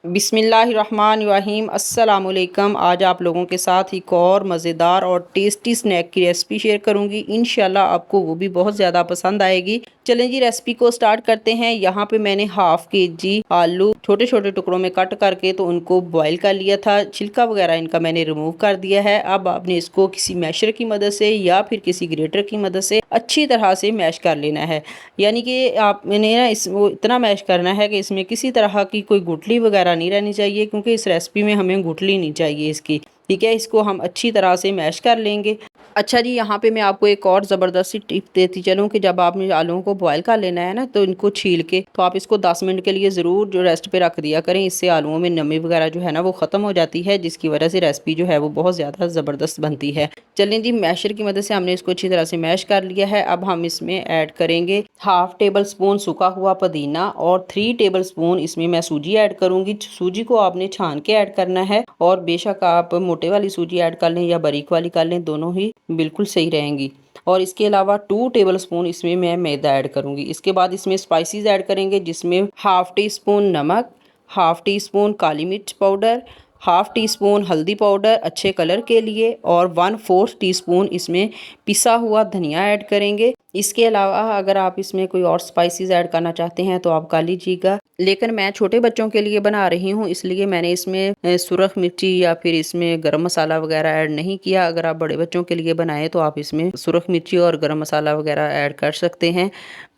बिस्मिल्लाहिर्रहमानिर्रहीम अस्सलामुअलैकुम। आज आप लोगों के साथ एक और मज़ेदार और टेस्टी स्नैक की रेसिपी शेयर करूंगी। इंशाल्लाह आपको वो भी बहुत ज़्यादा पसंद आएगी। चलें जी, रेसिपी को स्टार्ट करते हैं। यहाँ पे मैंने हाफ केजी आलू छोटे छोटे टुकड़ों में कट करके तो उनको बॉईल कर लिया था। छिलका वगैरह इनका मैंने रिमूव कर दिया है। अब आपने इसको किसी मैशर की मदद से या फिर किसी ग्रेटर की मदद से अच्छी तरह से मैश कर लेना है। यानी कि आपने ना इसको इतना मैश करना है कि इसमें किसी तरह की कोई गुठली वगैरह नहीं रहनी चाहिए, क्योंकि इस रेसिपी में हमें गुठली नहीं चाहिए इसकी। ठीक है, इसको हम अच्छी तरह से मैश कर लेंगे। अच्छा जी, यहाँ पे मैं आपको एक और ज़बरदस्त सी टिप देती चलूँ कि जब आपने आलूओं को बॉयल कर लेना है ना, तो इनको छील के तो आप इसको 10 मिनट के लिए ज़रूर जो रेस्ट पे रख दिया करें। इससे आलूओं में नमी वगैरह जो है ना वो ख़त्म हो जाती है, जिसकी वजह से रेसिपी जो है वो बहुत ज़्यादा ज़बरदस्त बनती है। चलें जी, मैशर की मदद से हमने इसको अच्छी तरह से मैश कर लिया है। अब हम इसमें ऐड करेंगे हाफ टेबल स्पून सूखा हुआ पुदीना और 3 टेबल स्पून इसमें मैं सूजी ऐड करूंगी। सूजी को आपने छान के ऐड करना है, और बेशक आप मोटे वाली सूजी ऐड कर लें या बारीक वाली कर लें, दोनों ही बिल्कुल सही रहेंगी। और इसके अलावा 2 टेबल स्पून इसमें मैं मैदा ऐड करूंगी। इसके बाद इसमें स्पाइसेस ऐड करेंगे, जिसमें हाफ टी स्पून नमक, हाफ टी स्पून काली मिर्च पाउडर, हाफ टी स्पून हल्दी पाउडर अच्छे कलर के लिए, और 1/4 टीस्पून इसमें पिसा हुआ धनिया ऐड करेंगे। इसके अलावा अगर आप इसमें कोई और स्पाइसेस ऐड करना चाहते हैं तो आप कर लीजिएगा, लेकिन मैं छोटे बच्चों के लिए बना रही हूँ, इसलिए मैंने इसमें सुरख मिर्ची या फिर इसमें गरम मसाला वगैरह ऐड नहीं किया। अगर आप बड़े बच्चों के लिए बनाएं तो आप इसमें सुरख मिर्ची और गरम मसाला वगैरह ऐड कर सकते हैं।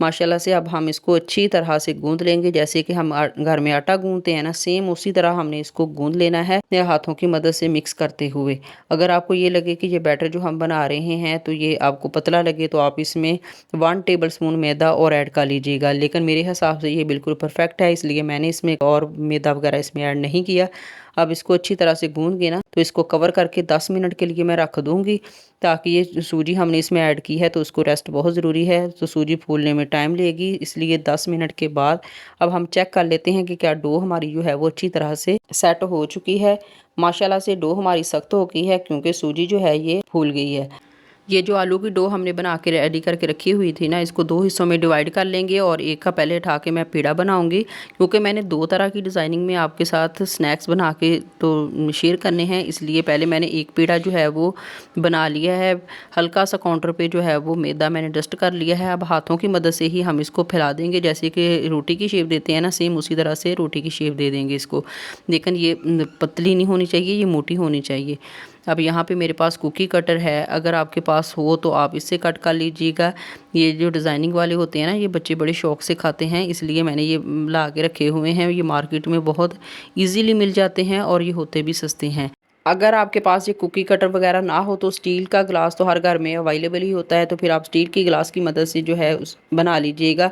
माशाल्लाह से अब हम इसको अच्छी तरह से गूंद लेंगे, जैसे कि हम घर में आटा गूंदते हैं ना, सेम उसी तरह हमने इसको गूंद लेना है हाथों की मदद से मिक्स करते हुए। अगर आपको ये लगे कि ये बैटर जो हम बना रहे हैं तो ये आपको पतला लगे, तो आप इसमें 1 टेबल स्पून मैदा और ऐड कर लीजिएगा, लेकिन मेरे हिसाब से ये बिल्कुल परफेक्ट है, इसलिए मैंने इसमें और मैदा वगैरह इसमें ऐड नहीं किया। अब इसको अच्छी तरह से गूंद के ना तो इसको कवर करके 10 मिनट के लिए मैं रख दूंगी, ताकि ये सूजी हमने इसमें ऐड की है तो उसको रेस्ट बहुत ज़रूरी है, तो सूजी फूलने में टाइम लेगी, इसलिए 10 मिनट के बाद अब हम चेक कर लेते हैं कि क्या डो हमारी जो है वो अच्छी तरह से सेट हो चुकी है। माशाल्लाह से डो हमारी सख्त हो गई है, क्योंकि सूजी जो है ये फूल गई है। ये जो आलू की डो हमने बना के रेडी करके रखी हुई थी ना, इसको 2 हिस्सों में डिवाइड कर लेंगे, और एक का पहले उठा के मैं पेड़ा बनाऊंगी, क्योंकि मैंने 2 तरह की डिज़ाइनिंग में आपके साथ स्नैक्स बना के तो शेयर करने हैं, इसलिए पहले मैंने एक पेड़ा जो है वो बना लिया है। हल्का सा काउंटर पे जो है वो मैदा मैंने डस्ट कर लिया है। अब हाथों की मदद से ही हम इसको फैला देंगे, जैसे कि रोटी की शेप देते हैं ना, सेम उसी तरह से रोटी की शेप दे देंगे इसको। लेकिन ये पतली नहीं होनी चाहिए, ये मोटी होनी चाहिए। अब यहाँ पे मेरे पास कुकी कटर है, अगर आपके पास हो तो आप इससे कट कर लीजिएगा। ये जो डिज़ाइनिंग वाले होते हैं ना, ये बच्चे बड़े शौक से खाते हैं, इसलिए मैंने ये ला के रखे हुए हैं। ये मार्केट में बहुत इजीली मिल जाते हैं और ये होते भी सस्ते हैं। अगर आपके पास ये कुकी कटर वगैरह ना हो तो स्टील का गिलास तो हर घर में अवेलेबल ही होता है, तो फिर आप स्टील की गिलास की मदद से जो है उस बना लीजिएगा।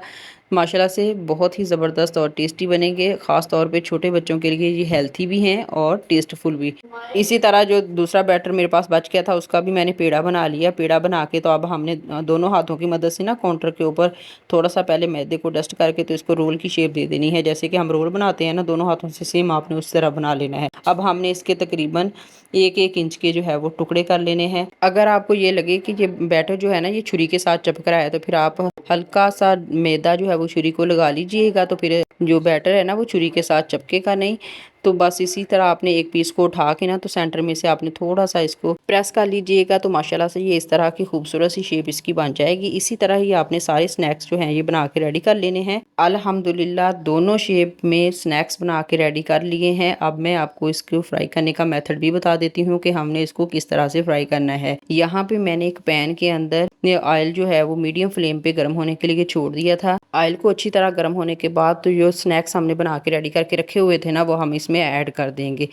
माशाल्लाह से बहुत ही ज़बरदस्त और टेस्टी बनेंगे। ख़ास तौर पे छोटे बच्चों के लिए ये हेल्थी भी हैं और टेस्टफुल भी। इसी तरह जो दूसरा बैटर मेरे पास बच गया था, उसका भी मैंने पेड़ा बना लिया। पेड़ा बना के तो अब हमने दोनों हाथों की मदद से ना काउंटर के ऊपर थोड़ा सा पहले मैदे को डस्ट करके तो इसको रोल की शेप दे देनी है, जैसे कि हम रोल बनाते हैं ना दोनों हाथों से, सेम आपने उस तरह बना लेना है। अब हमने इसके तकरीबन 1-1 इंच के जो है वो टुकड़े कर लेने हैं। अगर आपको ये लगे कि ये बैटर जो है ना ये छुरी के साथ चिपक रहा है, तो फिर आप हल्का सा मैदा जो है वो छुरी को लगा लीजिएगा, तो फिर जो बैटर है ना वो छुरी के साथ चिपकेगा नहीं। तो बस इसी तरह आपने एक पीस को उठा के ना तो सेंटर में से आपने थोड़ा सा इसको प्रेस कर लीजिएगा, तो माशाल्लाह से ये इस तरह की खूबसूरत सी शेप इसकी बन जाएगी। इसी तरह ही आपने सारे स्नैक्स जो हैं ये बना के रेडी कर लेने हैं। अल्हम्दुलिल्लाह दोनों शेप में स्नैक्स बना के रेडी कर लिए हैं। अब मैं आपको इसको फ्राई करने का मेथड भी बता देती हूँ कि हमने इसको किस तरह से फ्राई करना है। यहाँ पे मैंने एक पैन के अंदर ऑयल जो है वो मीडियम फ्लेम पे गर्म होने के लिए छोड़ दिया था। ऑयल को अच्छी तरह गर्म होने के बाद तो जो स्नैक्स हमने बना के रेडी करके रखे हुए थे ना वो हम इसमें ऐड कर देंगे।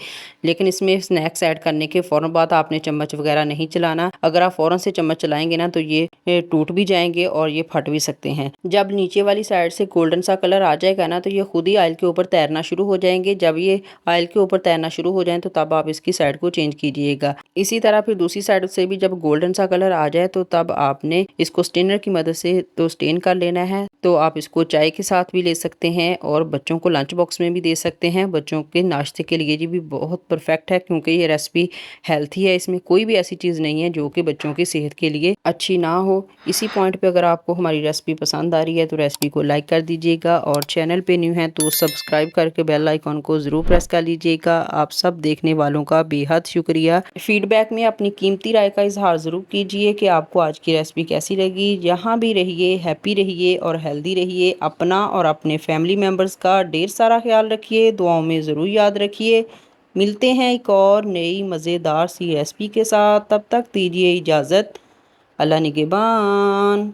लेकिन इसमें स्नैक्स ऐड करने के फ़ौरन बाद आपने चम्मच वगैरह नहीं चलाना। अगर आप फ़ौरन से चम्मच चलाएंगे ना तो ये टूट भी जाएंगे और ये फट भी सकते हैं। जब नीचे वाली साइड से गोल्डन सा कलर आ जाएगा ना तो ये खुद ही ऑयल के ऊपर तैरना शुरू हो जाएंगे। जब ये ऑयल के ऊपर तैरना शुरू हो जाए तो तब आप इसकी साइड को चेंज कीजिएगा। इसी तरह फिर दूसरी साइड से भी जब गोल्डन सा कलर आ जाए तो तब आपने इसको स्टेनर की मदद से तो स्टेन कर लेना है। तो आप इसको चाय के साथ भी ले सकते हैं और बच्चों को लंच बॉक्स में भी दे सकते हैं। बच्चों के नाश्ते के लिए जी भी बहुत परफेक्ट है, क्योंकि ये रेसिपी हेल्थी है। इसमें कोई भी ऐसी चीज़ नहीं है जो कि बच्चों की सेहत के लिए अच्छी ना हो। इसी पॉइंट पे अगर आपको हमारी रेसिपी पसंद आ रही है तो रेसिपी को लाइक कर दीजिएगा, और चैनल पे न्यू है तो सब्सक्राइब करके बेल आइकॉन को ज़रूर प्रेस कर लीजिएगा। आप सब देखने वालों का बेहद शुक्रिया। फीडबैक में अपनी कीमती राय का इजहार ज़रूर कीजिए कि आपको आज की रेसिपी कैसी लगी। यहाँ भी रहिए, हैप्पी रहिए और हेल्दी रहिए। अपना और अपने फैमिली मेम्बर्स का ढेर सारा ख्याल रखिए, दुआओं में ज़रूर याद रखिए। मिलते हैं एक और नई मज़ेदार सी रेसिपी के साथ, तब तक दीजिए इजाज़त। अल्लाह निगहबान।